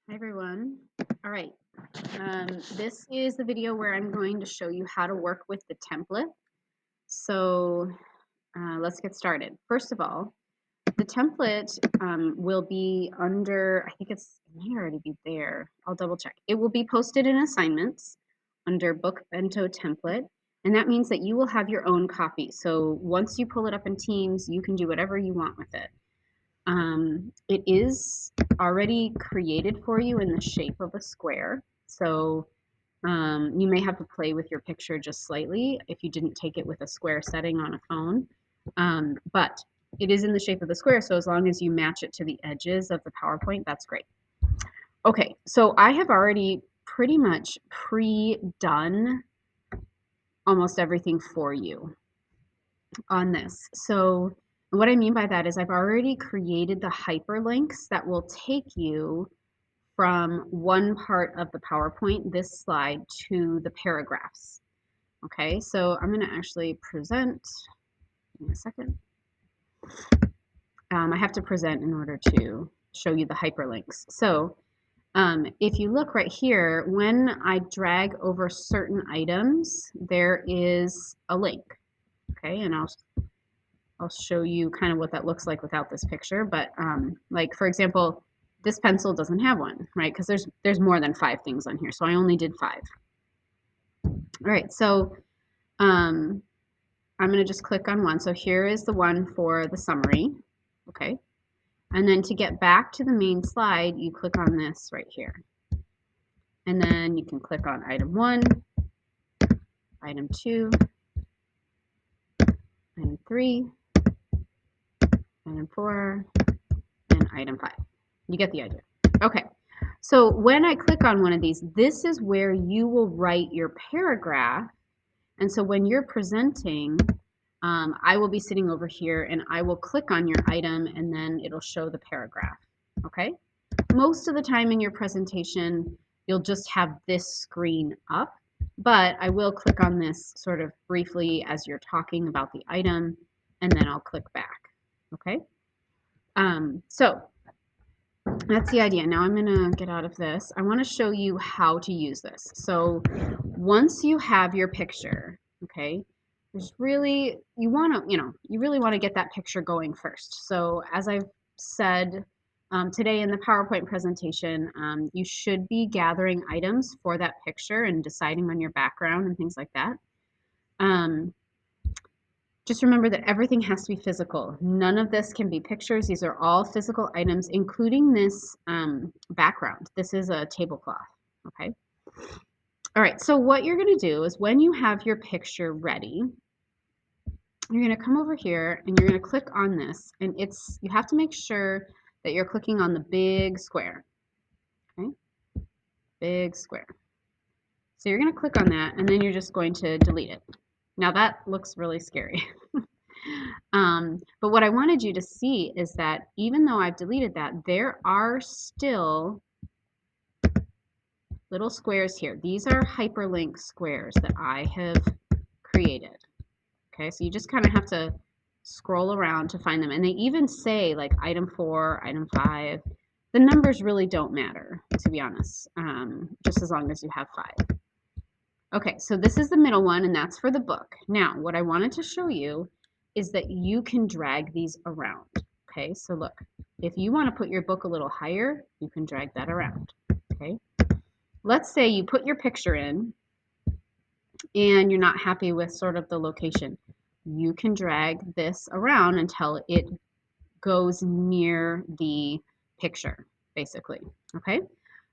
Hi everyone. All right. This is the video where I'm going to show you how to work with the template. So let's get started. First of all, the template will be under, it may already be there. I'll double check. It will be posted in assignments under book Bento template. And that means that you will have your own copy. So once you pull it up in Teams, you can do whatever you want with it. It is already created for you in the shape of a square. So you may have to play with your picture just slightly if you didn't take it with a square setting on a phone. But it is in the shape of a square, so as long as you match it to the edges of the PowerPoint, that's great. Okay, so I have already pretty much pre-done almost everything for you on this. So what I mean by that is I've already created the hyperlinks that will take you from one part of the PowerPoint, this slide, to the paragraphs. Okay, so I'm going to actually present. Give me a second. I have to present in order to show you the hyperlinks. So if you look right here, when I drag over certain items, there is a link. Okay, and I'll show you kind of what that looks like without this picture. But like for example, this pencil doesn't have one, right? Because there's more than 5 things on here, so I only did 5. All right, so I'm going to just click on one. So here is the one for the summary, okay? And then to get back to the main slide, you click on this right here. And then you can click on item 1, item 2, item 3, item 4, and item 5. You get the idea. Okay, so when I click on one of these, this is where you will write your paragraph. And so when you're presenting, I will be sitting over here and I will click on your item and then it'll show the paragraph. Okay, most of the time in your presentation, you'll just have this screen up, but I will click on this sort of briefly as you're talking about the item, and then I'll click back. Okay, so that's the idea. Now I'm going to get out of this. I want to show you how to use this. So once you have your picture, okay, there's really, you really want to get that picture going first. So as I've said today in the PowerPoint presentation, you should be gathering items for that picture and deciding on your background and things like that. Just remember that everything has to be physical. None of this can be pictures. These are all physical items, including this background. This is a tablecloth, okay? All right, so what you're gonna do is when you have your picture ready, you're gonna come over here and you're gonna click on this, and you have to make sure that you're clicking on the big square, okay? Big square. So you're gonna click on that, and then you're just going to delete it. Now that looks really scary. But what I wanted you to see is that even though I've deleted that, there are still little squares here. These are hyperlink squares that I have created. Okay, so you just kind of have to scroll around to find them. And they even say like item 4, item 5. The numbers really don't matter, to be honest, just as long as you have 5. Okay, so this is the middle one, and that's for the book. Now, what I wanted to show you is that you can drag these around. Okay, so look, if you want to put your book a little higher, you can drag that around. Okay, let's say you put your picture in and you're not happy with sort of the location. You can drag this around until it goes near the picture, basically. Okay,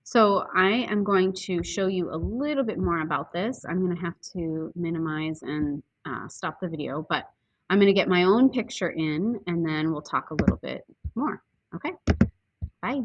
so I am going to show you a little bit more about this. I'm going to have to minimize and stop the video, but I'm going to get my own picture in and then we'll talk a little bit more. Okay, bye.